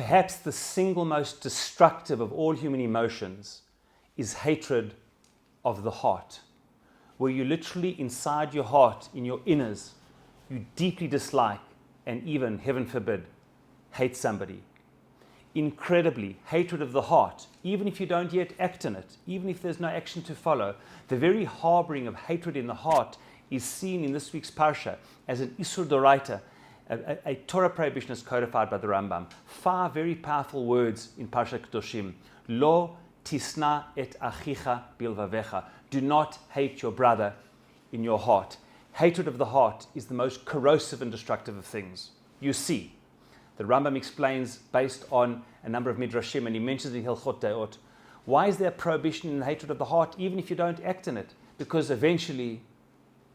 perhaps the single most destructive of all human emotions is hatred of the heart, where you literally inside your heart, in your inners, you deeply dislike and even, heaven forbid, hate somebody. Incredibly, hatred of the heart, even if you don't yet act in it, even if there's no action to follow, the very harboring of hatred in the heart is seen in this week's parasha as an isur doraita, a Torah prohibition is codified by the Rambam. 5 very powerful words in Parashat Kedoshim. Lo tisna et achicha bilvavecha. Do not hate your brother in your heart. Hatred of the heart is the most corrosive and destructive of things. You see, the Rambam explains based on a number of midrashim, and he mentions in Hilchot Deot, why is there prohibition in the hatred of the heart, even if you don't act in it? Because eventually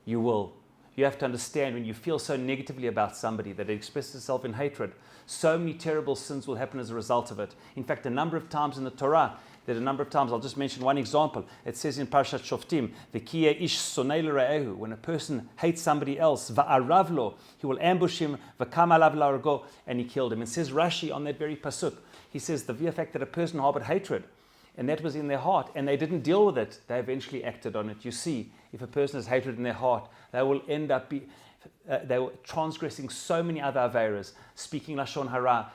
you will. You have to understand, when you feel so negatively about somebody that it expresses itself in hatred, so many terrible sins will happen as a result of it. In fact, a number of times in the Torah, I'll just mention one example. It says in Parashat Shoftim, V'kiye ish sonei l're'ehu, when a person hates somebody else, va'aravlo, he will ambush him, v'kam alav la'argo, and he killed him. And says Rashi on that very pasuk, he says the mere fact that a person harbored hatred, and that was in their heart, and they didn't deal with it, they eventually acted on it. You see, if a person has hatred in their heart, they will end up they were transgressing so many other averas, speaking lashon hara,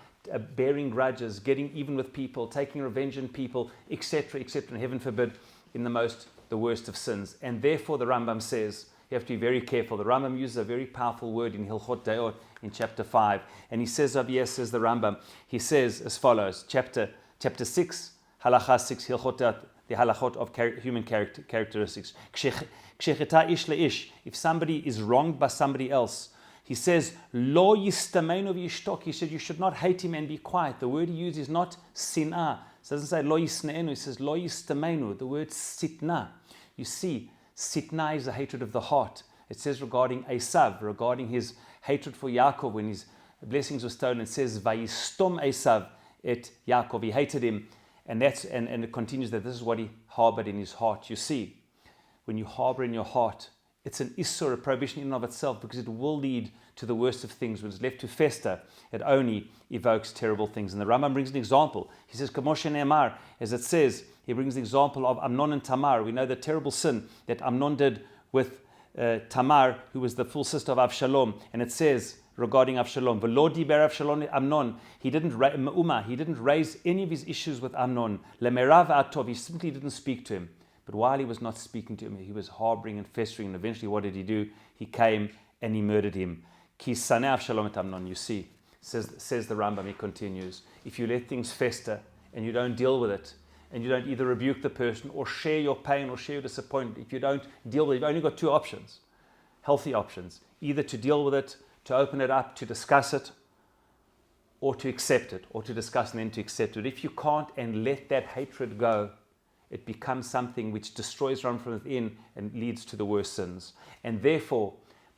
bearing grudges, getting even with people, taking revenge on people, etc., etc., and heaven forbid, in the worst of sins. And therefore the Rambam says, you have to be very careful. The Rambam uses a very powerful word in Hilchot Deot in chapter 5. And he says over here, says the Rambam, he says as follows, chapter 6, halacha 6, Hilchot Deot, the halachot of human characteristics. If somebody is wronged by somebody else, he says, Lo yistamenu v'yishtok. He said, you should not hate him and be quiet. The word he uses is not sin'ah. It doesn't say lo yisne'enu. It says lo yistamenu. The word sitna. You see, sitna is the hatred of the heart. It says regarding Esav, regarding his hatred for Yaakov when his blessings were stolen. It says, Vayistom Esav et Yaakov. He hated him. And it continues that this is what he harbored in his heart. You see, when you harbor in your heart, it's an issur, a prohibition in and of itself, because it will lead to the worst of things. When it's left to fester, it only evokes terrible things. And the Rambam brings an example. He says, Kamoshe Ne'emar, as it says, he brings the example of Amnon and Tamar. We know the terrible sin that Amnon did with Tamar, who was the full sister of Avshalom. And it says regarding Avshalom, V'lo diber Avshalom Amnon. He didn't raise any of his issues with Amnon. Le'merav atov. He simply didn't speak to him. But while he was not speaking to him, he was harboring and festering. And eventually, what did he do? He came and he murdered him. Ki saneh Avshalom et Amnon. You see, says the Rambam. He continues: if you let things fester and you don't deal with it, and you don't either rebuke the person or share your pain or share your disappointment, if you don't deal with it, you've only got 2 options, healthy options: either to deal with it, to open it up, to discuss it, or to accept it, or to discuss and then to accept it. If you can't and let that hatred go, it becomes something which destroys from within and leads to the worst sins. And therefore,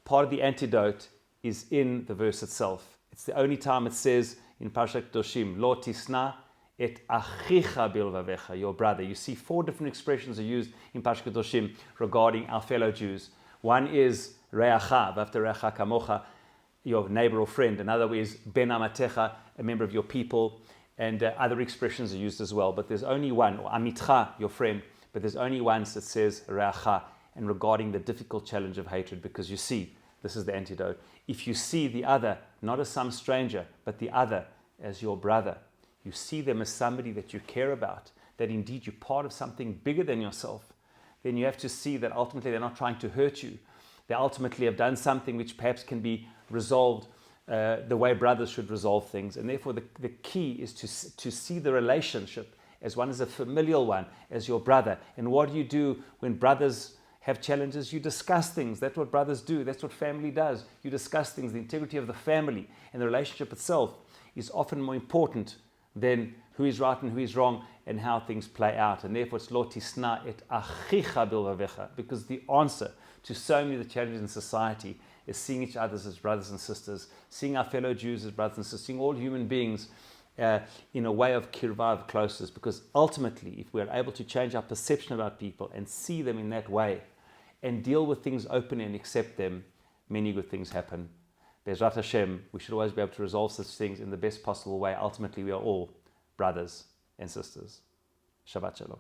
part of the antidote is in the verse itself. It's the only time it says in Parashat Kedoshim, Lo tisna et achicha bilvavecha, your brother. You see 4 different expressions are used in Parashat Kedoshim regarding our fellow Jews. One is re'acha, v'afta re'acha kamocha, your neighbor or friend. Another is ben amatecha, a member of your people. And other expressions are used as well. But there's only one, or amitcha, your friend. But there's only one that says re'acha, and regarding the difficult challenge of hatred. Because you see, this is the antidote. If you see the other, not as some stranger, but the other as your brother, you see them as somebody that you care about, that indeed you're part of something bigger than yourself, then you have to see that ultimately they're not trying to hurt you. They ultimately have done something which perhaps can be resolved the way brothers should resolve things. And therefore the key is to see the relationship as one as a familial one, as your brother. And what do you do when brothers have challenges? You discuss things. That's what brothers do. That's what family does. You discuss things. The integrity of the family and the relationship itself is often more important than who is right and who is wrong and how things play out. And therefore it's lo tisna et achicha bilvavecha, because the answer to so many of the challenges in society is seeing each other as brothers and sisters, seeing our fellow Jews as brothers and sisters, seeing all human beings in a way of kirva, of closeness. Because ultimately, if we're able to change our perception about people and see them in that way and deal with things openly and accept them, many good things happen. Be'ezrat Hashem, we should always be able to resolve such things in the best possible way. Ultimately, we are all brothers and sisters. Shabbat Shalom.